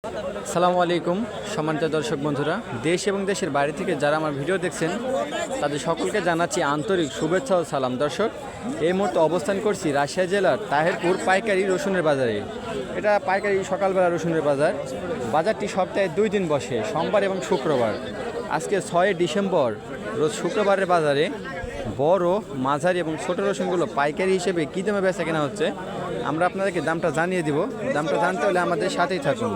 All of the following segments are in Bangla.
আসসালামু আলাইকুম সম্মানিত দর্শক বন্ধুরা, দেশ এবং দেশের বাইরে থেকে যারা আমার ভিডিও দেখছেন তাদের সকলকে জানাচ্ছি আন্তরিক শুভেচ্ছা ও সালাম। দর্শক, এই মুহূর্তে অবস্থান করছি রাজশাহী জেলার তাহেরপুর পাইকারি রসুনের বাজারে। এটা পাইকারি সকালবেলা রসুনের বাজার। বাজারটি সপ্তাহে 2 দিন বসে, সোমবার এবং শুক্রবার। আজকে 6 ডিসেম্বর রোজ শুক্রবারের বাজারে বড়, মাঝারি এবং ছোট রসুনগুলো পাইকারি হিসেবে কী দামে বেচা কেনা হচ্ছে আমরা আপনাদেরকে দামটা জানিয়ে দিব। দামটা জানতে হলে আমাদের সাথেই থাকুন।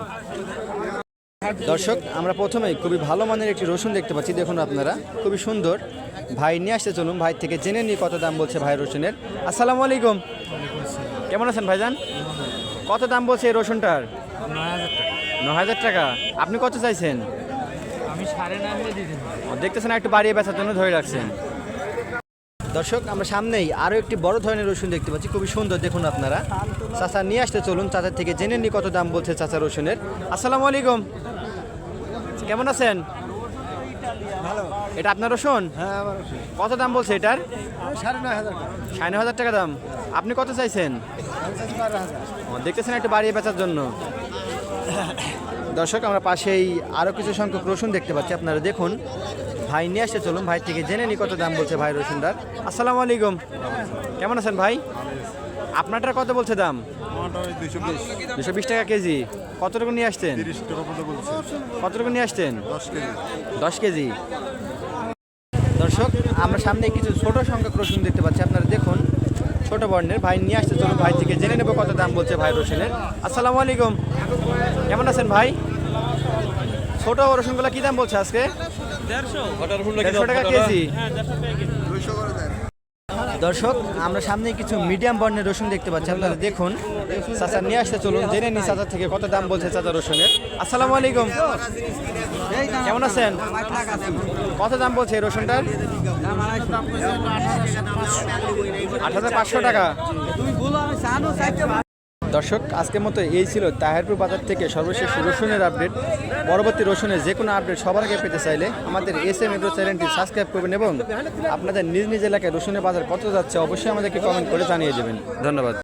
দর্শক, আমরা প্রথমেই খুবই ভালো মানের একটি রসুন দেখতে পাচ্ছি। দেখুন আপনারা, খুবই সুন্দর। ভাই নিয়ে আসতে চলুন, ভাই থেকে জেনে নিই কত দাম বলছে ভাই রসুনের। আসসালামু আলাইকুম, কেমন আছেন ভাইজান? কত দাম বলছে এই রসুনটার? 9,000 টাকা। আপনি কত চাইছেন? আমি 9.5 দিয়ে দিন। দেখতেছেন একটু বাড়িয়ে বেচার জন্য ধরে রাখছেন। দর্শক, আমরা সামনেই আরও একটি বড় ধরনের রসুন দেখতে পাচ্ছি, খুবই সুন্দর। দেখুন আপনারা, চাচা নিয়ে আসতে চলুন, চাচার থেকে জেনে নিই কত দাম বলছে চাচা রসুনের। আসসালামু আলাইকুম, কেমন আছেন? ভালো। এটা আপনার রসুন? হ্যাঁ, আমার কত দাম বলছে এটার? 9.5 9,500 টাকা দাম। আপনি কত চাইছেন? দেখতেছেন একটু বাড়িয়ে বেচার জন্য। দর্শক, আমরা পাশেই আরও কিছু সংখ্যক রসুন দেখতে পাচ্ছি, আপনারা দেখুন। ভাই নিয়ে আসতে চলুন, ভাই থেকে জেনে নিই কত দাম বলছে ভাই রসুনটার। আসসালামু আলাইকুম, কেমন আছেন ভাই? আপনারটার কত বলছে দাম? 220 টাকা কেজি। কতটুকু নিয়ে আসছেন? কতটুকু নিয়ে আসছেন? 10 কেজি। দর্শক, আমরা সামনে কিছু ছোট সংখ্যক রসুন দেখতে পাচ্ছি, আপনারা দেখুন। ছোট বর্ণের। ভাই নিয়ে আসতে চলুন, ভাই থেকে জেনে নেব কত দাম বলছে ভাই রসুনের। আসসালামু আলাইকুম, কেমন আছেন ভাই? ছোট রসুনগুলো কি দাম বলছে আজকে? 150 টাকা কেজি। দর্শক, আমরা সামনে কিছু মিডিয়াম বর্ণের রসুন দেখতে পাচ্ছি, আপনারা দেখুন। চাচা নিয়ে আসতে চলুন, জেনে নি চাচা থেকে কত দাম বলছে চাচা রসুনের। আসসালামু আলাইকুম, কেমন আছেন? কত দাম বলছে এই রসুনটার? 8,500 টাকা। দর্শক, আজকের মতো এই ছিল তাহেরপুর বাজার থেকে সর্বশেষ রসুনের আপডেট। পরবর্তী রসুনের যে কোনো আপডেট সবার আগে পেতে চাইলে আমাদের SM এগ্রো চ্যানেলটি সাবস্ক্রাইব করবেন এবং আপনাদের নিজ নিজ এলাকায় রসুনের বাজার কত যাচ্ছে অবশ্যই আমাদেরকে কমেন্ট করে জানিয়ে দেবেন। ধন্যবাদ।